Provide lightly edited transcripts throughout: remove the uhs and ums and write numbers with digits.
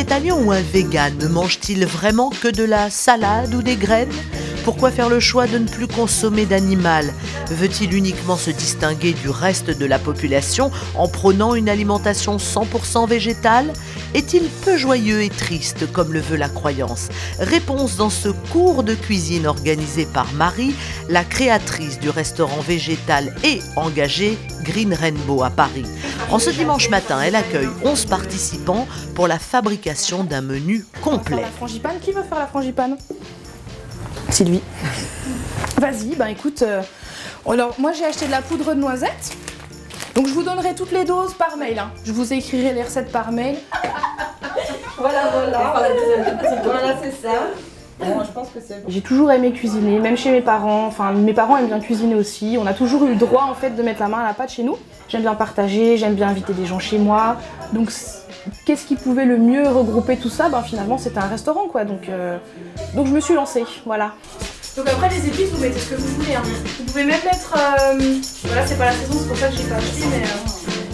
végétalien ou un vegan ne mange-t-il vraiment que de la salade ou des graines ? Pourquoi faire le choix de ne plus consommer d'animal ? Veut-il uniquement se distinguer du reste de la population en prônant une alimentation 100% végétale ? Est-il peu joyeux et triste comme le veut la croyance ? Réponse dans ce cours de cuisine organisé par Marie, la créatrice du restaurant végétal et engagé Green Rainbow à Paris. En ce dimanche matin, elle accueille 11 participants pour la fabrication d'un menu complet. La frangipane, qui veut faire la frangipane ? Sylvie. Vas-y, ben écoute, alors moi j'ai acheté de la poudre de noisette, donc je vous donnerai toutes les doses par mail, hein. Je vous écrirai les recettes par mail. Voilà, c'est ça. Bon, je pense que c'est bon. J'ai toujours aimé cuisiner, même chez mes parents, enfin mes parents aiment bien cuisiner aussi, on a toujours eu le droit en fait de mettre la main à la pâte chez nous. J'aime bien partager, j'aime bien inviter des gens chez moi, donc qu'est-ce qui pouvait le mieux regrouper tout ça ? Ben finalement c'était un restaurant quoi, donc je me suis lancée, voilà. Donc après les épices vous mettez ce que vous voulez, hein. Vous pouvez même mettre, voilà c'est pas la saison, c'est pour ça que j'ai pas acheté mais...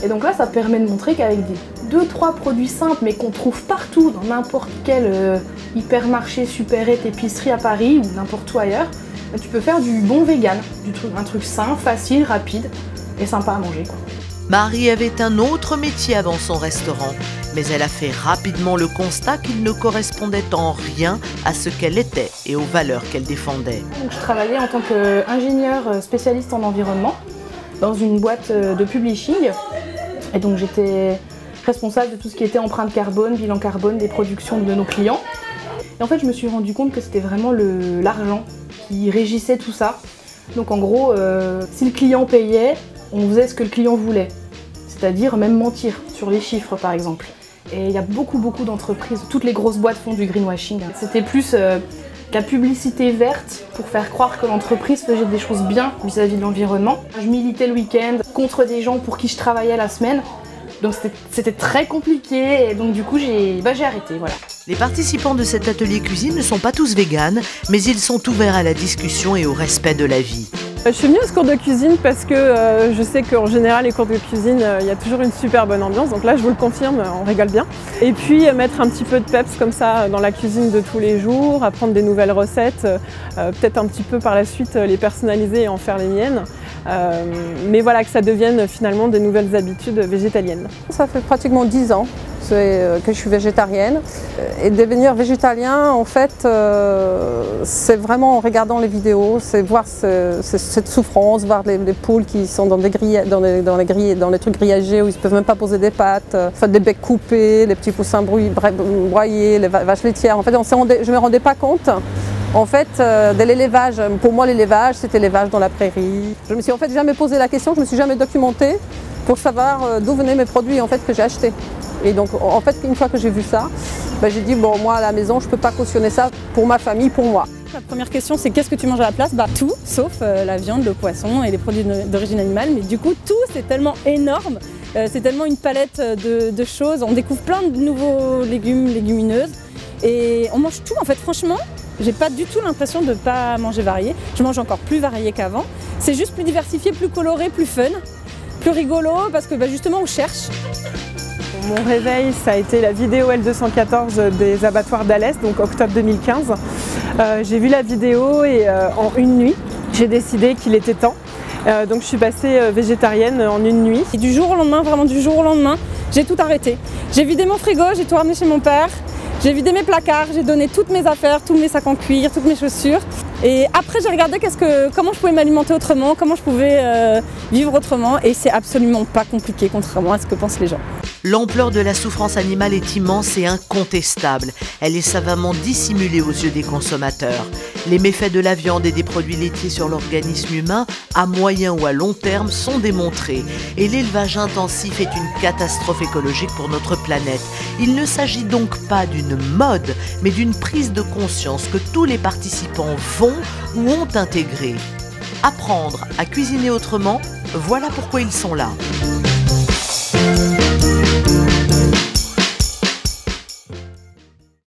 Et donc là ça permet de montrer qu'avec des 2-3 produits simples mais qu'on trouve partout dans n'importe quel hypermarché, supérette, épicerie à Paris ou n'importe où ailleurs, ben, tu peux faire du bon vegan, un truc sain, facile, rapide et sympa à manger quoi. Marie avait un autre métier avant son restaurant, mais elle a fait rapidement le constat qu'il ne correspondait en rien à ce qu'elle était et aux valeurs qu'elle défendait. Donc, je travaillais en tant qu'ingénieure spécialiste en environnement dans une boîte de publishing. Et donc j'étais responsable de tout ce qui était empreinte carbone, bilan carbone des productions de nos clients. Et en fait je me suis rendu compte que c'était vraiment l'argent qui régissait tout ça. Donc en gros, si le client payait, on faisait ce que le client voulait. C'est-à-dire même mentir sur les chiffres par exemple. Et il y a beaucoup d'entreprises, toutes les grosses boîtes font du greenwashing. C'était plus la publicité verte pour faire croire que l'entreprise faisait des choses bien vis-à-vis de l'environnement. Je militais le week-end contre des gens pour qui je travaillais la semaine. Donc c'était très compliqué et donc du coup j'ai arrêté, voilà. Les participants de cet atelier cuisine ne sont pas tous véganes, mais ils sont ouverts à la discussion et au respect de la vie. Je suis venue à ce cours de cuisine parce que je sais qu'en général les cours de cuisine, il y a toujours une super bonne ambiance, donc là je vous le confirme, on rigole bien. Et puis mettre un petit peu de peps comme ça dans la cuisine de tous les jours, apprendre des nouvelles recettes, peut-être un petit peu par la suite les personnaliser et en faire les miennes. Mais voilà, que ça devienne finalement des nouvelles habitudes végétaliennes. Ça fait pratiquement 10 ans que je suis végétarienne. Et devenir végétalien, en fait, c'est vraiment en regardant les vidéos, c'est voir cette souffrance, voir les poules qui sont dans des dans les trucs grillagés où ils ne peuvent même pas poser des pâtes, faire des becs coupés, les petits poussins broyés, les vaches laitières. En fait, je ne me rendais pas compte. En fait, de l'élevage, pour moi l'élevage c'était l'élevage dans la prairie. Je me suis en fait jamais posé la question, je me suis jamais documentée pour savoir d'où venaient mes produits en fait que j'ai achetés. Et donc en fait une fois que j'ai vu ça, ben, j'ai dit bon moi à la maison je peux pas cautionner ça pour ma famille, pour moi. La première question c'est qu'est-ce que tu manges à la place ? Bah tout, sauf la viande, le poisson et les produits d'origine animale. Mais du coup tout c'est tellement énorme, c'est tellement une palette de choses. On découvre plein de nouveaux légumes, légumineuses et on mange tout en fait franchement. J'ai pas du tout l'impression de ne pas manger varié. Je mange encore plus varié qu'avant. C'est juste plus diversifié, plus coloré, plus fun, plus rigolo parce que justement on cherche. Mon réveil, ça a été la vidéo L214 des abattoirs d'Alès, donc octobre 2015. J'ai vu la vidéo et en une nuit, j'ai décidé qu'il était temps. Donc je suis passée végétarienne en une nuit. Et du jour au lendemain, vraiment du jour au lendemain, j'ai tout arrêté. J'ai vidé mon frigo, j'ai tout ramené chez mon père. J'ai vidé mes placards, j'ai donné toutes mes affaires, tous mes sacs en cuir, toutes mes chaussures. Et après j'ai regardé comment je pouvais m'alimenter autrement, comment je pouvais vivre autrement. Et c'est absolument pas compliqué, contrairement à ce que pensent les gens. L'ampleur de la souffrance animale est immense et incontestable. Elle est savamment dissimulée aux yeux des consommateurs. Les méfaits de la viande et des produits laitiers sur l'organisme humain, à moyen ou à long terme, sont démontrés. Et l'élevage intensif est une catastrophe écologique pour notre planète. Il ne s'agit donc pas d'une mode, mais d'une prise de conscience que tous les participants vont ou ont intégrée. Apprendre à cuisiner autrement, voilà pourquoi ils sont là.